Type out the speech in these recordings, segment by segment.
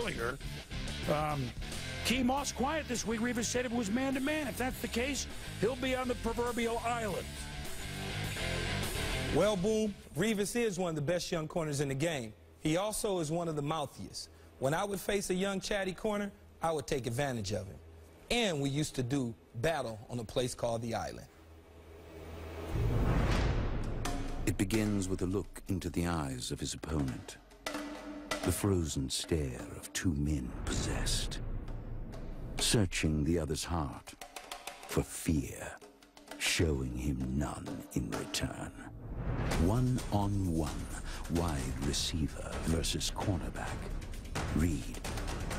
earlier. Key Moss quiet this week. Rivas said it was man-to-man. If that's the case, he'll be on the proverbial island. Well, Boom, Rivas is one of the best young corners in the game. He also is one of the mouthiest. When I would face a young chatty corner, I would take advantage of him. And we used to do battle on a place called the Island. It begins with a look into the eyes of his opponent. The frozen stare of two men possessed, searching the other's heart for fear, showing him none in return. One-on-one, wide receiver versus cornerback. Read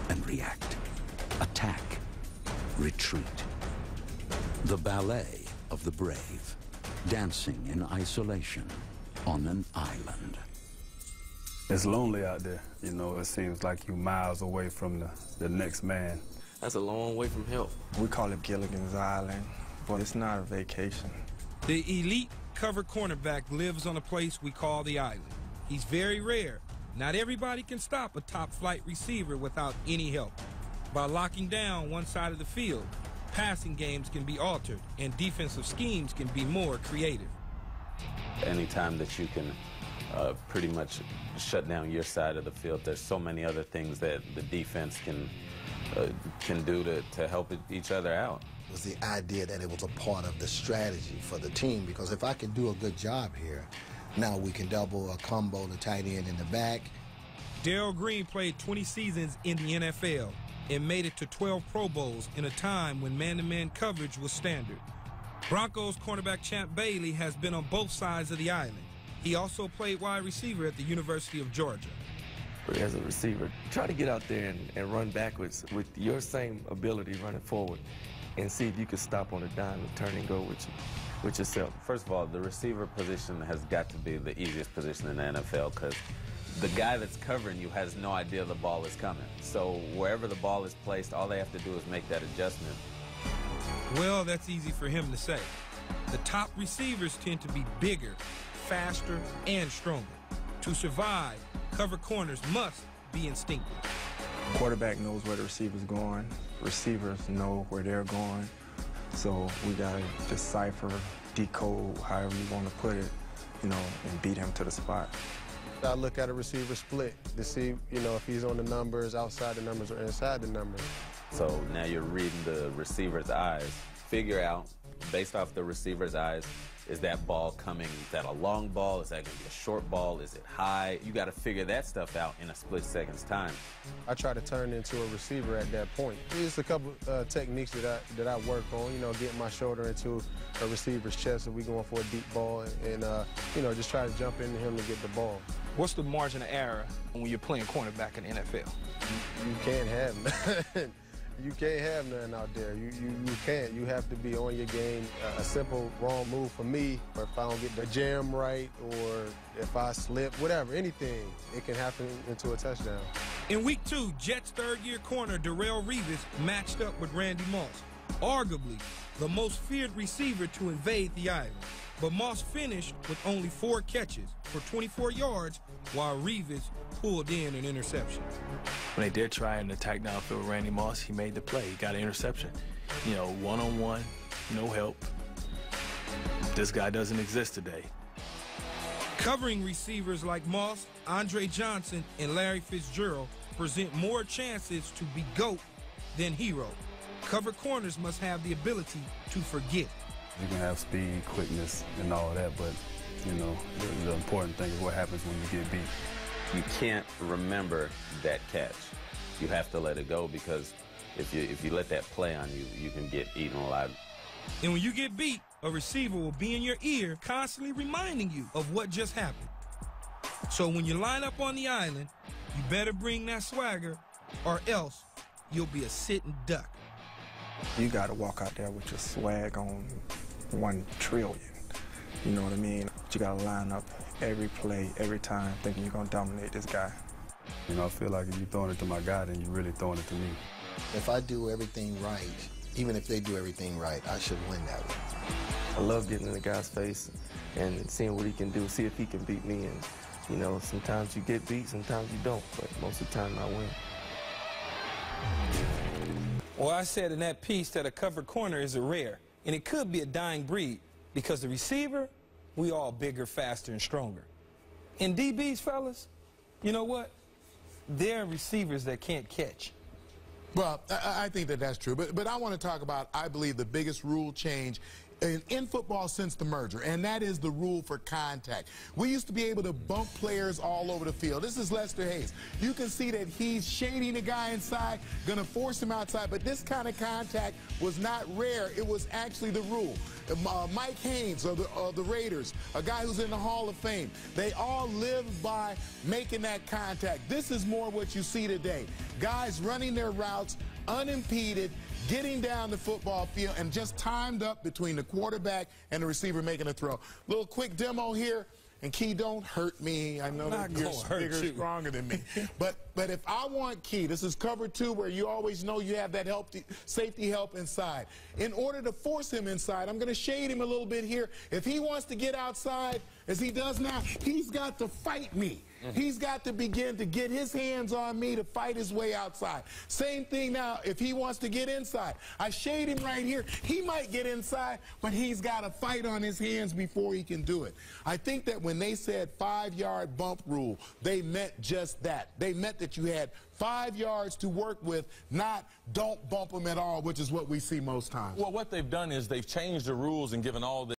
and react. Attack, retreat. The ballet of the brave, dancing in isolation on an island. It's lonely out there. You know, it seems like you're miles away from the next man. That's a long way from help. We call it Gilligan's Island, but it's not a vacation. The elite cover cornerback lives on a place we call the Island. He's very rare. Not everybody can stop a top-flight receiver without any help. By locking down one side of the field, passing games can be altered and defensive schemes can be more creative. Anytime that you can pretty much shut down your side of the field, there's so many other things that the defense can do to help each other out. It was the idea that it was a part of the strategy for the team, because if I can do a good job here, now we can double a combo the tight end in the back. Darrell Green played 20 seasons in the NFL and made it to 12 Pro Bowls in a time when man-to-man coverage was standard. Broncos cornerback Champ Bailey has been on both sides of the island. He also played wide receiver at the University of Georgia. As a receiver, try to get out there and run backwards with your same ability running forward and see if you can stop on a dime and turn and go with yourself. First of all, the receiver position has got to be the easiest position in the NFL, because the guy that's covering you has no idea the ball is coming. So wherever the ball is placed, all they have to do is make that adjustment. Well, that's easy for him to say. The top receivers tend to be bigger, faster, and stronger. To survive, cover corners must be instinctive. Quarterback knows where the receiver's going. Receivers know where they're going. So we got to decipher, decode, however you want to put it, you know, and beat him to the spot. I look at a receiver split to see, you know, if he's on the numbers, outside the numbers, or inside the numbers. So now you're reading the receiver's eyes. Figure out, based off the receiver's eyes, is that ball coming, is that a long ball? Is that going to be a short ball? Is it high? You got to figure that stuff out in a split second's time. I try to turn into a receiver at that point. There's a couple techniques that I work on, you know, getting my shoulder into a receiver's chest if we're going for a deep ball, and you know, just try to jump into him to get the ball. What's the margin of error when you're playing cornerback in the NFL? You can't have nothing. You can't have nothing out there. You can't. You have to be on your game. A simple wrong move for me, or if I don't get the jam right, or if I slip, whatever, anything, it can happen into a touchdown. In week 2, Jets third-year corner Darrelle Revis matched up with Randy Moss, arguably the most feared receiver to invade the island. But Moss finished with only 4 catches for 24 yards, while Revis pulled in an interception. When they did try and attack downfield with Randy Moss, he made the play. He got an interception. You know, one-on-one, no help. This guy doesn't exist today. Covering receivers like Moss, Andre Johnson, and Larry Fitzgerald present more chances to be GOAT than hero. Cover corners must have the ability to forget. You can have speed, quickness, and all of that, but, you know, the important thing is what happens when you get beat. You can't remember that catch. You have to let it go, because if you let that play on you, you can get eaten alive. And when you get beat, a receiver will be in your ear constantly reminding you of what just happened. So when you line up on the island, you better bring that swagger, or else you'll be a sitting duck. You got to walk out there with your swag on 1 trillion. You know what I mean? You got to line up every play, every time, thinking you're going to dominate this guy. You know, I feel like if you're throwing it to my guy, then you're really throwing it to me. If I do everything right, even if they do everything right, I should win that one. I love getting in the guy's face and seeing what he can do, see if he can beat me. And, you know, sometimes you get beat, sometimes you don't, but most of the time I win. Well, I said in that piece that a covered corner is a rare, and it could be a dying breed because the receiver, we all bigger, faster, and stronger. And DBs, fellas, you know what? They're receivers that can't catch. Well, I think that that's true. But I want to talk about, I believe, the biggest rule change in football since the merger, and that is the rule for contact. We used to be able to bump players all over the field. This is Lester Hayes. You can see that he's shading the guy inside, going to force him outside, but this kind of contact was not rare. It was actually the rule. Mike Haynes of the Raiders, a guy who's in the Hall of Fame, they all live by making that contact. This is more what you see today. Guys running their routes unimpeded, getting down the football field, and just timed up between the quarterback and the receiver making a throw. Little quick demo here. And Key, don't hurt me. I know that you're bigger, stronger than me. But if I want Key, this is cover 2 where you always know you have that safety help inside. In order to force him inside, I'm going to shade him a little bit here. If he wants to get outside, as he does now, he's got to fight me. He's got to begin to get his hands on me to fight his way outside. Same thing now if he wants to get inside. I shade him right here. He might get inside, but he's got to fight on his hands before he can do it. I think that when they said 5-yard bump rule, they meant just that. They meant that you had 5 yards to work with, not don't bump them at all, which is what we see most times. Well, what they've done is they've changed the rules and given all the